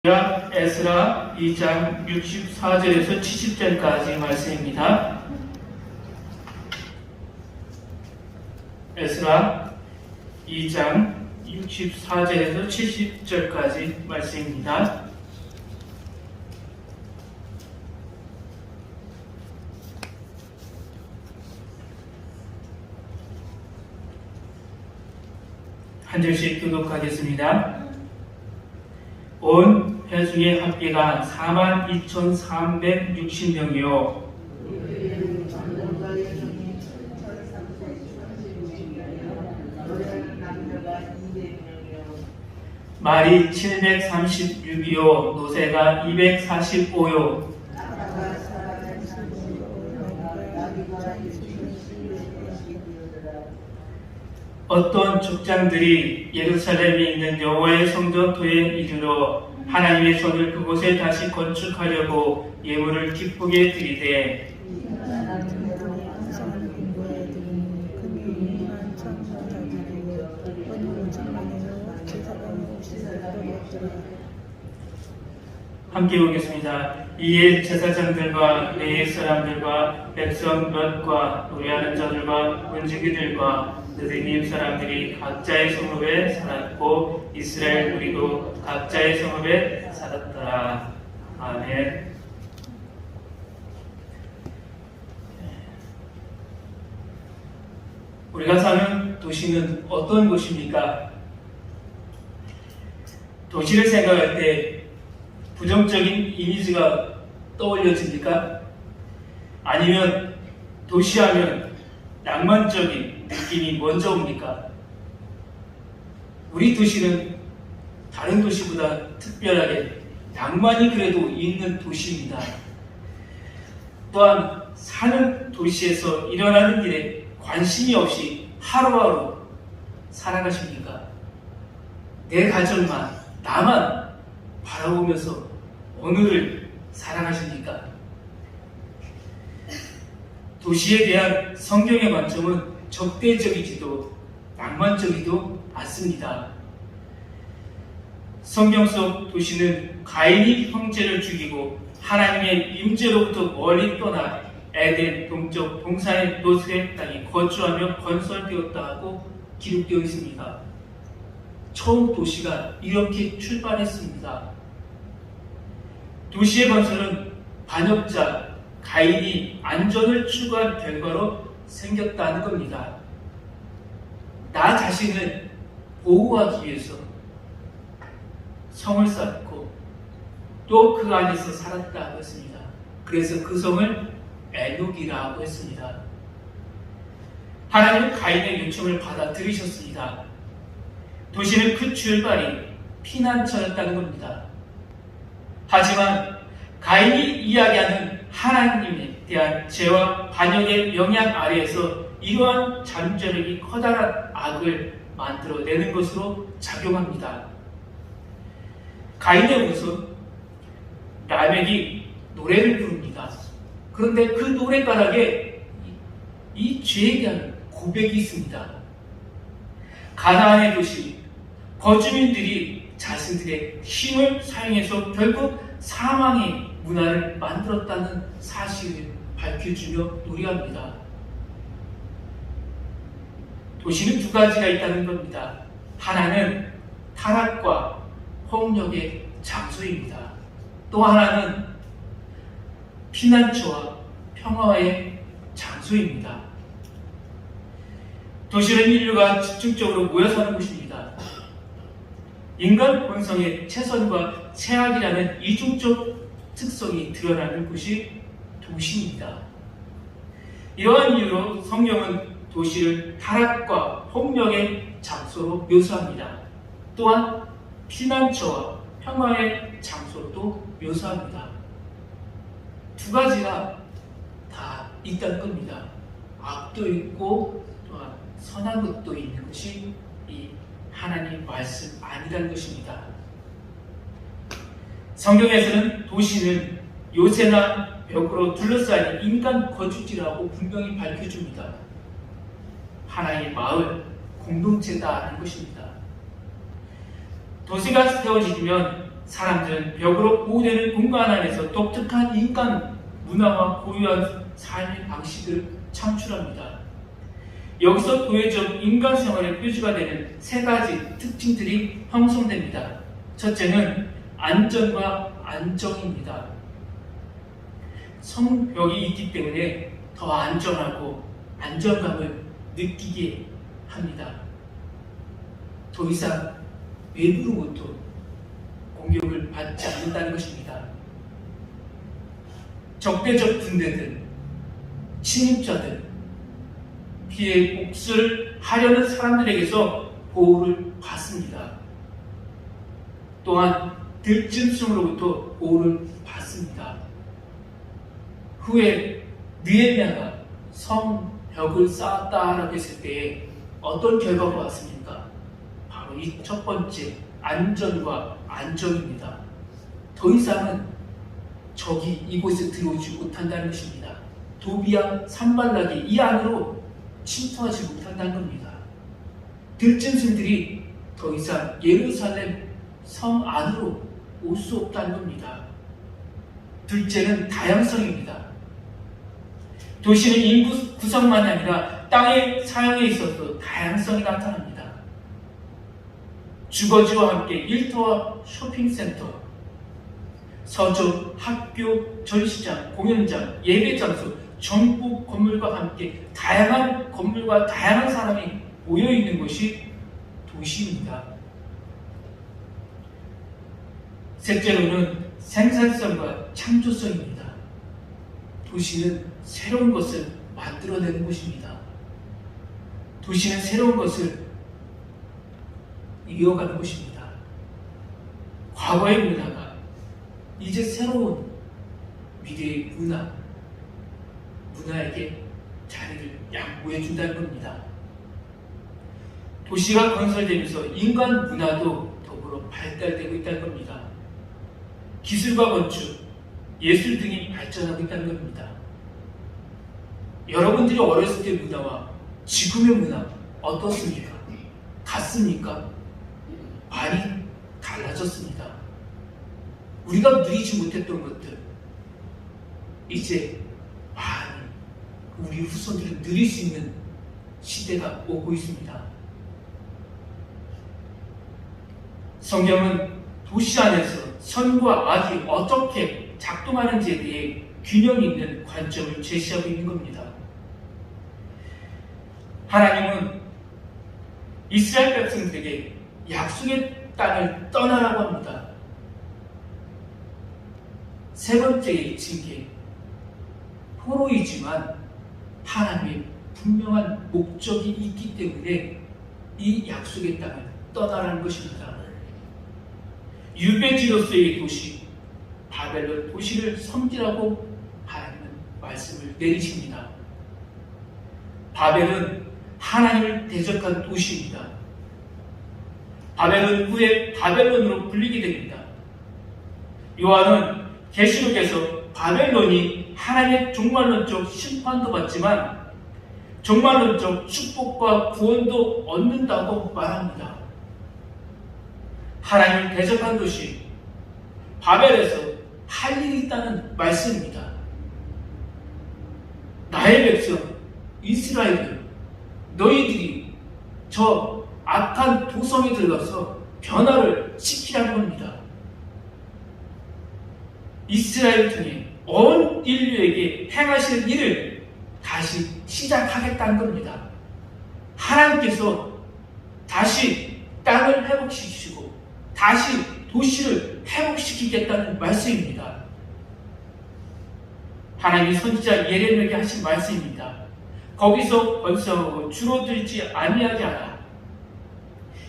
에스라 2장 64절에서 70절까지 말씀입니다. 에스라 2장 64절에서 70절까지 말씀입니다. 한 절씩 교독하겠습니다. 온 회중의 합계가 42,360명이요 말이 736이요 노새가 245요 어떤 족장들이 예루살렘에 있는 여호와의 성전토에 이르러 하나님의 손을 그곳에 다시 건축하려고 예물을 기쁘게 드리되 함께 보겠습니다. 이에 제사장들과 레위 사람들과 백성 롯과 노래하는 자들과 문지기들과 느디님 사람들이 각자의 성읍에 살았고 이스라엘 무리도 각자의 성읍에 살았더라. 아멘. 우리가 사는 도시는 어떤 곳입니까? 도시를 생각할 때 부정적인 이미지가 떠올려집니까? 아니면 도시하면 낭만적인 느낌이 먼저 옵니까? 우리 도시는 다른 도시보다 특별하게 낭만이 그래도 있는 도시입니다. 또한 사는 도시에서 일어나는 일에 관심이 없이 하루하루 살아가십니까? 내 가정만, 나만 바라보면서 오늘을 살아가십니까? 도시에 대한 성경의 관점은 적대적이지도 낭만적이도 않습니다. 성경 속 도시는 가인이 형제를 죽이고 하나님의 임재로부터 멀리 떠나 에덴 동쪽 동산의 롯의 땅에 거주하며 건설되었다 하고 기록되어 있습니다. 처음 도시가 이렇게 출발했습니다. 도시의 건설은 반역자 가인이 안전을 추구한 결과로 생겼다는 겁니다. 나 자신을 보호하기 위해서 성을 쌓고 또 그 안에서 살았다고 했습니다. 그래서 그 성을 에녹이라고 했습니다. 하나님은 가인의 요청을 받아들이셨습니다. 도시는 그 출발이 피난처였다는 겁니다. 하지만 가인이 이야기하는 하나님에 대한 죄와 반역의 영향 아래에서 이러한 잠재력이 커다란 악을 만들어내는 것으로 작용합니다. 가인의 후손 라멕이 노래를 부릅니다. 그런데 그 노래가락에 이 죄에 대한 고백이 있습니다. 가나안의 도시 거주민들이 자신들의 힘을 사용해서 결국 사망의 문화를 만들었다는 사실을 밝혀주며 노래합니다. 도시는 두 가지가 있다는 겁니다. 하나는 타락과 폭력의 장소입니다. 또 하나는 피난처와 평화의 장소입니다. 도시는 인류가 집중적으로 모여 사는 곳입니다. 인간 본성의 최선과 최악이라는 이중적 특성이 드러나는 곳이 도시입니다. 이러한 이유로 성경은 도시를 타락과 폭력의 장소로 묘사합니다. 또한 피난처와 평화의 장소로도 묘사합니다. 두 가지가 다 있다는 겁니다. 악도 있고 또한 선한 것도 있는 것이 이 하나님 말씀 아니라는 것입니다. 성경에서는 도시는 요새나 벽으로 둘러싸인 인간 거주지라고 분명히 밝혀줍니다. 하나의 마을, 공동체다라는 것입니다. 도시가 세워지면 사람들은 벽으로 보호되는 공간 안에서 독특한 인간 문화와 고유한 삶의 방식을 창출합니다. 여기서 도회적 인간 생활의 표지가 되는 세 가지 특징들이 형성됩니다. 첫째는 안전과 안정입니다. 성벽이 있기 때문에 더 안전하고 안정감을 느끼게 합니다. 더 이상 외부로부터 공격을 받지 않는다는 것입니다. 적대적 군대들, 침입자들, 피해 복수를 하려는 사람들에게서 보호를 받습니다. 또한 들짐승으로부터 보호를 받습니다. 후에 느헤미야가 성벽을 쌓았다라고 했을 때에 어떤 결과가 왔습니까? 바로 이 첫 번째 안전과 안정입니다. 더 이상은 적이 이곳에 들어오지 못한다는 것입니다. 도비야, 산발락이 이 안으로 침투하지 못한다는 겁니다. 들짐승들이 더 이상 예루살렘 성 안으로 올 수 없다는 겁니다. 둘째는 다양성입니다. 도시는 인구 구성만 아니라 땅의 사용에 있어서 다양성이 나타납니다. 주거지와 함께 일터와 쇼핑센터, 서점, 학교, 전시장, 공연장, 예배장소, 정부 건물과 함께 다양한 건물과 다양한 사람이 모여있는 것이 도시입니다. 셋째로는 생산성과 창조성입니다. 도시는 새로운 것을 만들어내는 곳입니다. 도시는 새로운 것을 이어가는 곳입니다. 과거의 문화가 이제 새로운 미래의 문화에게 자리를 양보해준다는 겁니다. 도시가 건설되면서 인간 문화도 더불어 발달되고 있다는 겁니다. 기술과 건축, 예술 등이 발전하고 있다는 겁니다. 여러분들이 어렸을 때 문화와 지금의 문화 어떻습니까? 같습니까? 많이 달라졌습니다. 우리가 누리지 못했던 것들 이제 많이 우리 후손들은 누릴 수 있는 시대가 오고 있습니다. 성경은 도시 안에서 선과 악이 어떻게 작동하는지에 대해 균형 있는 관점을 제시하고 있는 겁니다. 하나님은 이스라엘 백성들에게 약속의 땅을 떠나라고 합니다. 세 번째의 징계, 포로이지만 하나님의 분명한 목적이 있기 때문에 이 약속의 땅을 떠나라는 것입니다. 유배지로서의 도시, 바벨론 도시를 섬기라고 하나님은 말씀을 내리십니다. 바벨은 하나님을 대적한 도시입니다. 바벨은 후에 바벨론으로 불리게 됩니다. 요한은 계시록에서 바벨론이 하나님의 종말론적 심판도 받지만 종말론적 축복과 구원도 얻는다고 말합니다. 하나님을 대적한 도시 바벨에서 할 일이 있다는 말씀입니다. 나의 백성 이스라엘, 너희들이 저 악한 도성에 들어가서 변화를 시키라는 겁니다. 이스라엘 중에 온 인류에게 행하실 일을 다시 시작하겠다는 겁니다. 하나님께서 다시 땅을 회복시키시고 다시 도시를 회복시키겠다는 말씀입니다. 하나님이 선지자 예레미야에게 하신 말씀입니다. 거기서 번성하고 줄어들지 아니하게 하라.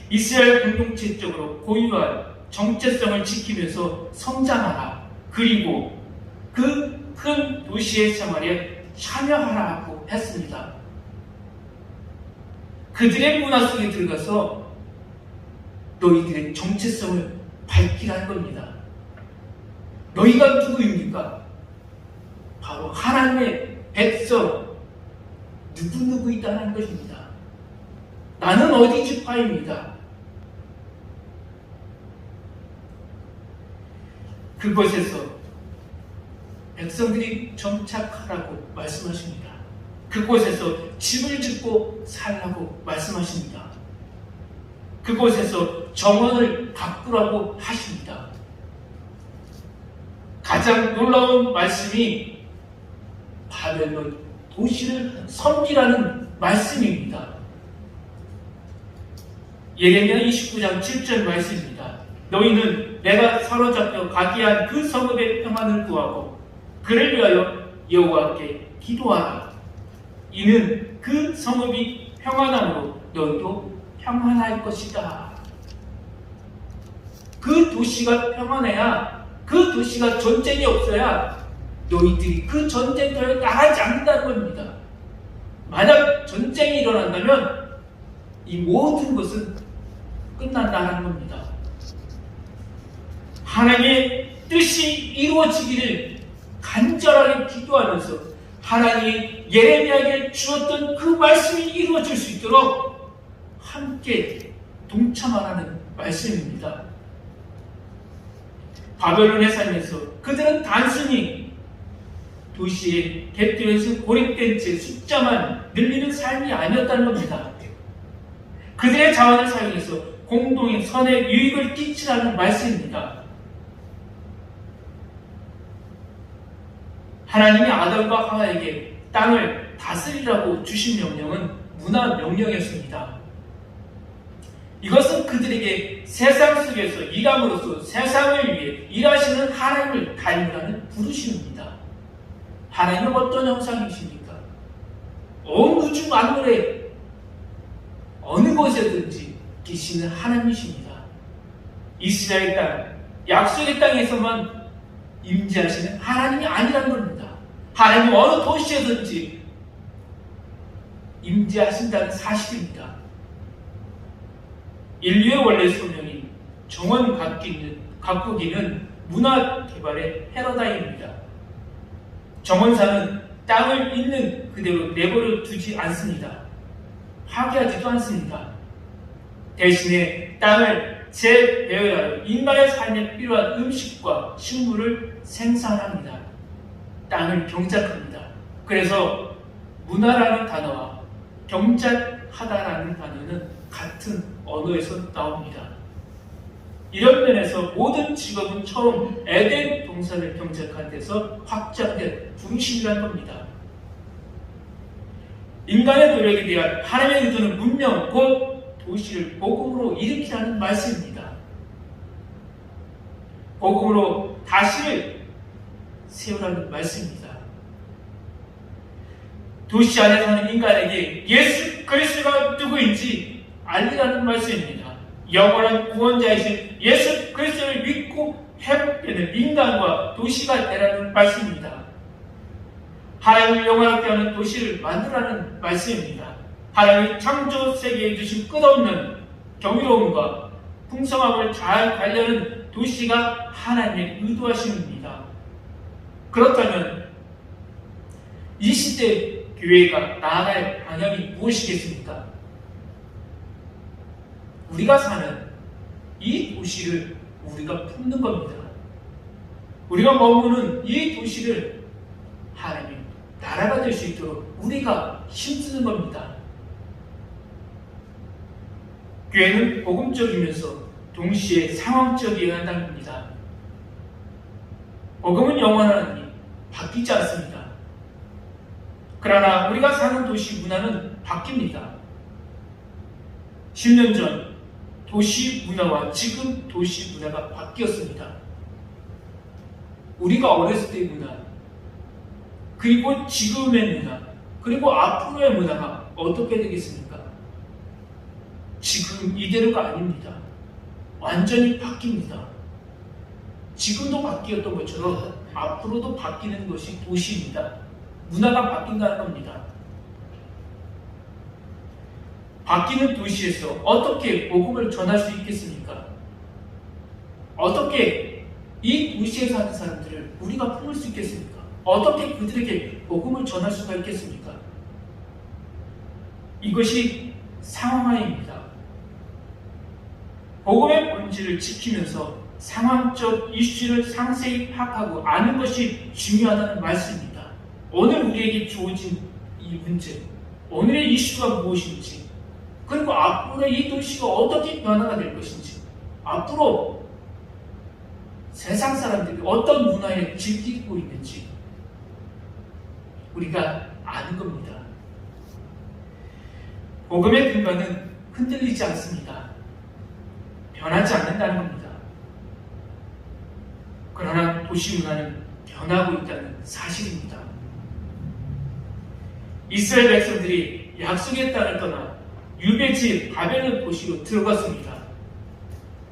이스라엘 공동체적으로 고유한 정체성을 지키면서 성장하라. 그리고 그 큰 도시의 생활에 참여하라고 했습니다. 그들의 문화 속에 들어가서 너희들의 정체성을 밝히라는 겁니다. 너희가 누구입니까? 바로 하나님의 백성 누구누구이다라는 것입니다. 나는 어디 지파입니다. 그곳에서 백성들이 정착하라고 말씀하십니다. 그곳에서 집을 짓고 살라고 말씀하십니다. 그곳에서 정원을 가꾸라고 하십니다. 가장 놀라운 말씀이 바벨론 도시를 섬기라는 말씀입니다. 예레미야 29장 7절 말씀입니다. 너희는 내가 사로잡혀 가게 한 그 성읍의 평안을 구하고 그를 위하여 여호와께 기도하라. 이는 그 성읍이 평안함으로 너희도 평안할 것이다. 그 도시가 평안해야, 그 도시가 전쟁이 없어야 너희들이 그 전쟁터에 나가지 않는다는 겁니다. 만약 전쟁이 일어난다면 이 모든 것은 끝난다는 겁니다. 하나님의 뜻이 이루어지기를 간절하게 기도하면서 하나님이 예레미야에게 주었던 그 말씀이 이루어질 수 있도록 함께 동참하라는 말씀입니다. 바벨론에 살면서 그들은 단순히 도시의 곁들여서 고립된 채 숫자만 늘리는 삶이 아니었다는 겁니다. 그들의 자원을 사용해서 공동의 선의 유익을 끼치라는 말씀입니다. 하나님이 아담과 하와에게 땅을 다스리라고 주신 명령은 문화 명령이었습니다. 이것은 그들에게 세상 속에서 일함으로써 세상을 위해 일하시는 하나님을 닮으라는 부르심입니다. 하나님은 어떤 형상이십니까? 온 우주 만물에 어느 곳에든지 계시는 하나님이십니다. 이스라엘 땅, 약속의 땅에서만 임재하시는 하나님이 아니라는 겁니다. 하나님은 어느 도시에든지 임재하신다는 사실입니다. 인류의 원래 소명인 정원 가꾸기는 문화 개발의 패러다임입니다. 정원사는 땅을 있는 그대로 내버려 두지 않습니다. 파괴하지도 않습니다. 대신에 땅을 재배열하여 인간의 삶에 필요한 음식과 식물을 생산합니다. 땅을 경작합니다. 그래서 문화라는 단어와 경작하다라는 단어는 같은 언어에서 나옵니다. 이런 면에서 모든 직업은 처음 에덴 동산을 경작한 데서 확장된 부르심이라는 겁니다. 인간의 노력에 대한 하나님의 의도는 문명 곧 도시를 복음으로 일으키라는 말씀입니다. 복음으로 다시를 세우라는 말씀입니다. 도시 안에 사는 인간에게 예수 그리스도가 누구인지 알리라는 말씀입니다. 영원한 구원자이신 예수 그리스도를 믿고 회복되는 인간과 도시가 되라는 말씀입니다. 하나님을 영원하게 하는 도시를 만들라는 말씀입니다. 하나님이 창조 세계에 주신 끝없는 경이로움과 풍성함을 잘 관리하는 도시가 하나님의 의도하심입니다. 그렇다면 이 시대 교회가 나아갈 방향이 무엇이겠습니까? 우리가 사는 이 도시를 우리가 품는 겁니다. 우리가 머무는 이 도시를 하나님 나라가 될 수 있도록 우리가 힘쓰는 겁니다. 교회는 복음적이면서 동시에 상황적이어야 한다는 겁니다. 복음은 영원하니 바뀌지 않습니다. 그러나 우리가 사는 도시 문화는 바뀝니다. 10년 전 도시 문화와 지금 도시 문화가 바뀌었습니다. 우리가 어렸을 때의 문화, 그리고 지금의 문화, 그리고 앞으로의 문화가 어떻게 되겠습니까? 지금 이대로가 아닙니다. 완전히 바뀝니다. 지금도 바뀌었던 것처럼 앞으로도 바뀌는 것이 도시입니다. 문화가 바뀐다는 겁니다. 바뀌는 도시에서 어떻게 복음을 전할 수 있겠습니까? 어떻게 이 도시에 사는 사람들을 우리가 품을 수 있겠습니까? 어떻게 그들에게 복음을 전할 수가 있겠습니까? 이것이 상황화입니다. 복음의 본질을 지키면서 상황적 이슈를 상세히 파악하고 아는 것이 중요하다는 말씀입니다. 오늘 우리에게 주어진 이 문제, 오늘의 이슈가 무엇인지, 그리고 앞으로 이 도시가 어떻게 변화가 될 것인지, 앞으로 세상 사람들이 어떤 문화에 즐기고 있는지 우리가 아는 겁니다. 복음의 근간은 흔들리지 않습니다. 변하지 않는다는 겁니다. 그러나 도시 문화는 변하고 있다는 사실입니다. 이스라엘 백성들이 약속의 땅을 떠나 유배지 바벨론 도시로 들어갔습니다.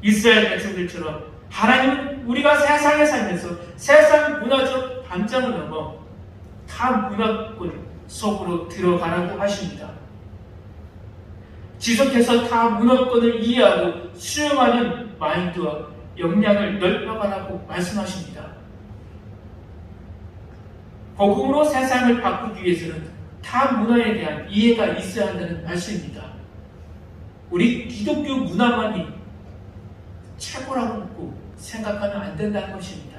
이스라엘 백성들처럼 하나님은 우리가 세상에 살면서 세상 문화적 담장을 넘어 타 문화권 속으로 들어가라고 하십니다. 지속해서 타 문화권을 이해하고 수용하는 마인드와 역량을 넓혀가라고 말씀하십니다. 복음으로 세상을 바꾸기 위해서는 타 문화에 대한 이해가 있어야 한다는 말씀입니다. 우리 기독교 문화만이 최고라고 생각하면 안 된다는 것입니다.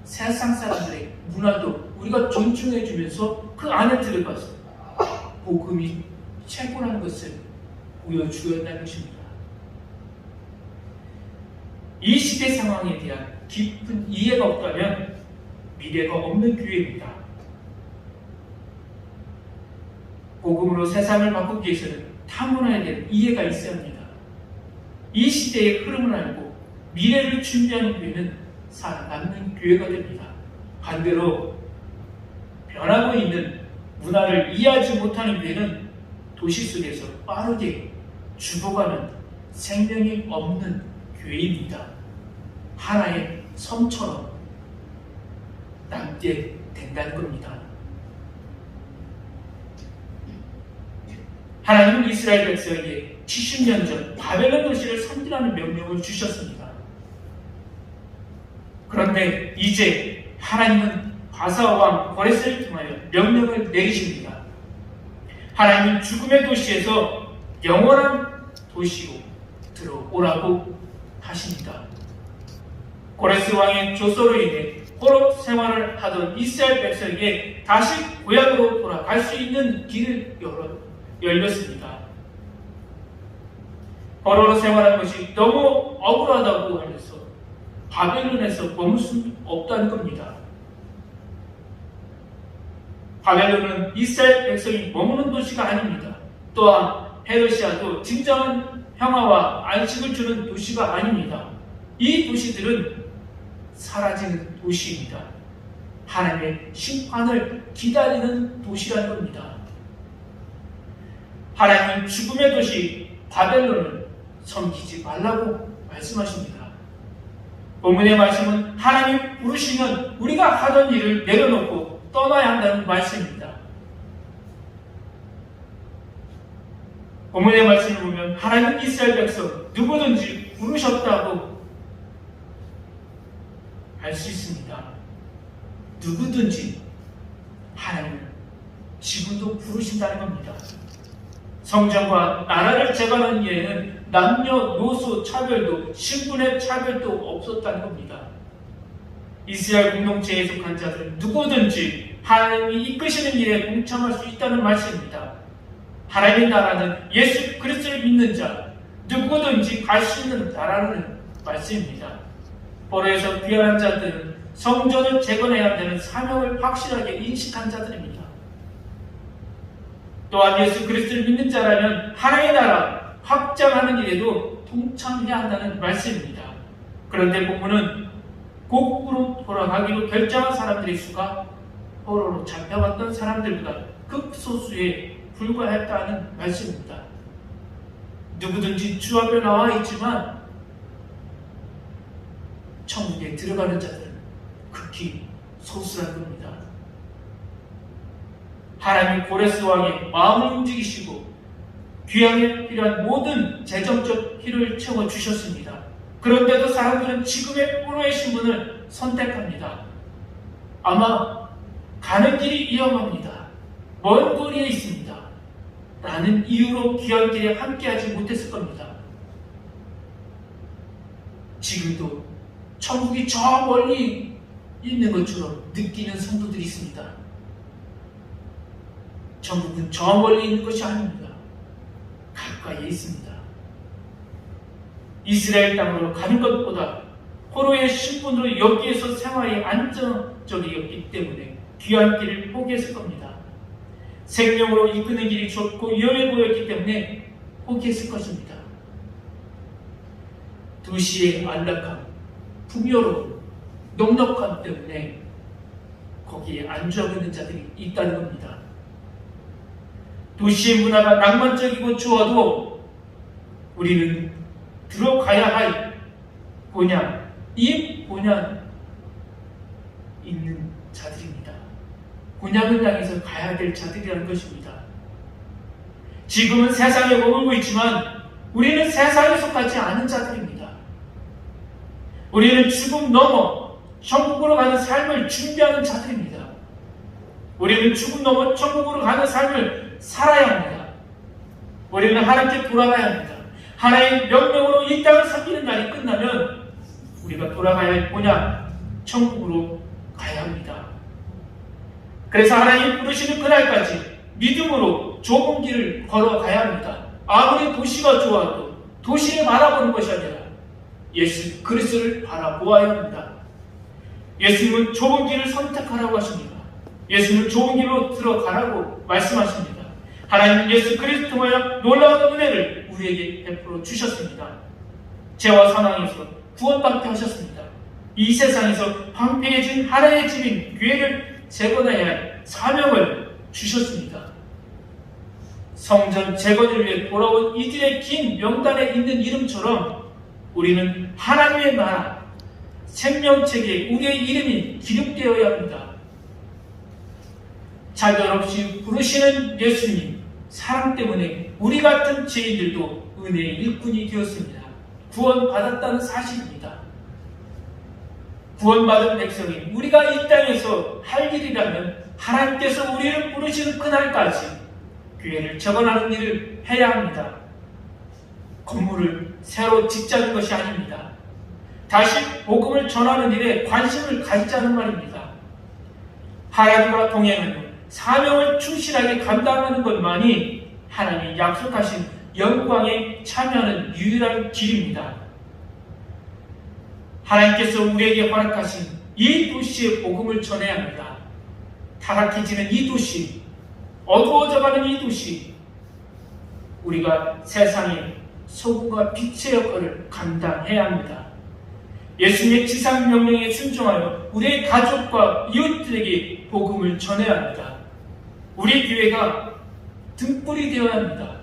세상 사람들의 문화도 우리가 존중해주면서 그 안에 들어가서 복음이 최고라는 것을 보여주어야 한다는 것입니다. 이 시대 상황에 대한 깊은 이해가 없다면 미래가 없는 교회입니다. 복음으로 세상을 바꾸기 위해서는 타문화에 대한 이해가 있어야 합니다. 이 시대의 흐름을 알고 미래를 준비하는 교회는 살아남는 교회가 됩니다. 반대로 변하고 있는 문화를 이해하지 못하는 교회는 도시 속에서 빠르게 죽어가는 생명이 없는 교회입니다. 하나의 섬처럼 남게 된다는 겁니다. 하나님은 이스라엘 백성에게 70년 전 바벨론 도시를 선진하는 명령을 주셨습니다. 그런데 이제 하나님은 바사 왕 고레스를 통하여 명령을 내리십니다. 하나님은 죽음의 도시에서 영원한 도시로 들어오라고 하십니다. 고레스 왕의 조서로 인해 포로 생활을 하던 이스라엘 백성에게 다시 고향으로 돌아갈 수 있는 길을 열렸습니다. 포로로 생활한 것이 너무 억울하다고 하면서 바벨론에서 머물 수 없다는 겁니다. 바벨론은 이스라엘 백성이 머무는 도시가 아닙니다. 또한 페르시아도 진정한 평화와 안식을 주는 도시가 아닙니다. 이 도시들은 사라지는 도시입니다. 하나님의 심판을 기다리는 도시라는 겁니다. 하나님은 죽음의 도시 바벨론을 섬기지 말라고 말씀하십니다. 본문의 말씀은 하나님 부르시면 우리가 하던 일을 내려놓고 떠나야 한다는 말씀입니다. 본문의 말씀을 보면 하나님 이스라엘 백성 누구든지 부르셨다고 알 수 있습니다. 누구든지 하나님은 지금도 부르신다는 겁니다. 성전과 나라를 재건하는 일에는 남녀노소 차별도 신분의 차별도 없었다는 겁니다. 이스라엘 공동체에 속한 자들은 누구든지 하나님이 이끄시는 일에 동참할 수 있다는 말씀입니다. 하나님의 나라는 예수 그리스도를 믿는 자 누구든지 갈 수 있는 나라는 말씀입니다. 포로에서 귀환한 자들은 성전을 재건해야 한다는 사명을 확실하게 인식한 자들입니다. 또한 예수 그리스도를 믿는 자라면 하나님의 나라 확장하는 일에도 동참해야 한다는 말씀입니다. 그런데 본문은 고국으로 돌아가기로 결정한 사람들의 수가 포로로 잡혀갔던 사람들보다 극소수에 불과했다는 말씀입니다. 누구든지 주 앞에 나와 있지만 천국에 들어가는 자들은 극히 소수라는 겁니다. 하나님이 고레스 왕의 마음을 움직이시고 귀향에 필요한 모든 재정적 필요를 채워주셨습니다. 그런데도 사람들은 지금의 포로의 신분을 선택합니다. 아마 가는 길이 위험합니다. 먼 거리에 있습니다. 라는 이유로 귀향길에 함께하지 못했을 겁니다. 지금도 천국이 저 멀리 있는 것처럼 느끼는 성도들이 있습니다. 천국은 저 멀리 있는 것이 아닙니다. 가까이에 있습니다. 이스라엘 땅으로 가는 것보다 포로의 신분으로 여기에서 생활이 안정적이었기 때문에 귀한 길을 포기했을 겁니다. 생명으로 이끄는 길이 좁고 위험해 보였기 때문에 포기했을 것입니다. 도시의 안락함, 풍요로움, 넉넉함 때문에 거기에 안주하고 있는 자들이 있다는 겁니다. 도시의 문화가 낭만적이고 좋아도 우리는 들어가야 할 본향, 이 본향 있는 자들입니다. 본향을 향해서 가야 될 자들이라는 것입니다. 지금은 세상에 머물고 있지만 우리는 세상에 속하지 않은 자들입니다. 우리는 죽음 넘어 천국으로 가는 삶을 준비하는 자들입니다. 우리는 죽음 넘어 천국으로 가는 삶을 살아야 합니다. 우리는 하나님께 돌아가야 합니다. 하나님의 명령으로 이 땅을 섬기는 날이 끝나면 우리가 돌아가야 할 본향, 천국으로 가야 합니다. 그래서 하나님이 부르시는 그날까지 믿음으로 좁은 길을 걸어가야 합니다. 아무리 도시가 좋아도 도시를 바라보는 것이 아니라 예수 그리스도를 바라보아야 합니다. 예수님은 좁은 길을 선택하라고 하십니다. 예수님은 좁은 길로 들어가라고 말씀하십니다. 하나님은 예수 그리스도 통하여 놀라운 은혜를 우리에게 베풀어 주셨습니다. 죄와 사망에서 구원받게 하셨습니다. 이 세상에서 황폐해진 하나의 집인 교회를 재건해야 할 사명을 주셨습니다. 성전 재건을 위해 돌아온 이들의 긴 명단에 있는 이름처럼 우리는 하나님의 나라, 생명책에 우리의 이름이 기록되어야 합니다. 차별 없이 부르시는 예수님 사랑 때문에 우리 같은 죄인들도 은혜의 일꾼이 되었습니다. 구원받았다는 사실입니다. 구원받은 백성이 우리가 이 땅에서 할 일이라면 하나님께서 우리를 부르시는 그날까지 교회를 재건하는 일을 해야 합니다. 건물을 새로 짓자는 것이 아닙니다. 다시 복음을 전하는 일에 관심을 가지자는 말입니다. 하나님과 동행하는 사명을 충실하게 감당하는 것만이 하나님이 약속하신 영광에 참여하는 유일한 길입니다. 하나님께서 우리에게 허락하신 이 도시의 복음을 전해야 합니다. 타락해지는 이 도시, 어두워져가는 이 도시, 우리가 세상의 소금과 빛의 역할을 감당해야 합니다. 예수님의 지상 명령에 순종하여 우리의 가족과 이웃들에게 복음을 전해야 합니다. 우리 교회가 등불이 되어야 합니다.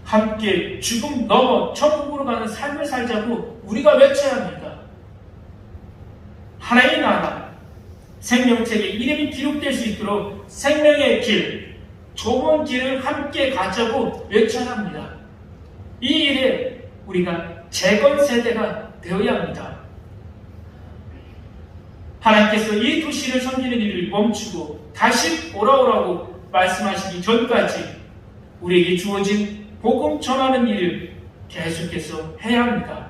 함께 죽음 넘어 천국으로 가는 삶을 살자고 우리가 외쳐야 합니다. 하나님의 나라, 생명책에 이름이 기록될 수 있도록 생명의 길, 좁은 길을 함께 가자고 외쳐야 합니다. 이 일에 우리가 재건 세대가 되어야 합니다. 하나님께서 이 도시를 섬기는 일을 멈추고 다시 돌아오라고 말씀하시기 전까지 우리에게 주어진 복음 전하는 일을 계속해서 해야 합니다.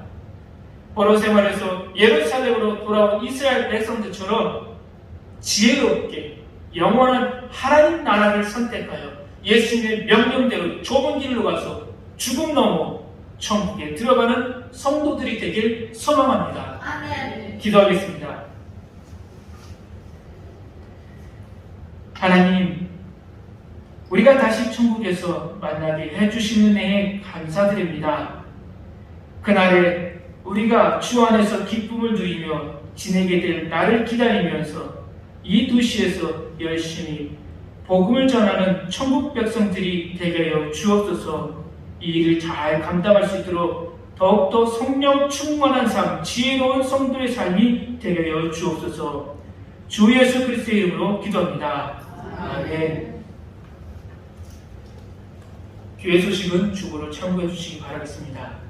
포로 생활에서 예루살렘으로 돌아온 이스라엘 백성들처럼 지혜롭게 영원한 하나님 나라를 선택하여 예수님의 명령대로 좁은 길로 가서 죽음 넘어 천국에 들어가는 성도들이 되길 소망합니다. 아멘. 기도하겠습니다. 하나님, 우리가 다시 천국에서 만나게 해주신 은혜에 감사드립니다. 그날에 우리가 주 안에서 기쁨을 누리며 지내게 될 날을 기다리면서 이 도시에서 열심히 복음을 전하는 천국 백성들이 되게 하여 주옵소서. 이 일을 잘 감당할 수 있도록 더욱더 성령 충만한 삶, 지혜로운 성도의 삶이 되게 하여 주옵소서. 주 예수 그리스도의 이름으로 기도합니다. 아멘. 교회 소식은 주보로 참고해 주시기 바라겠습니다.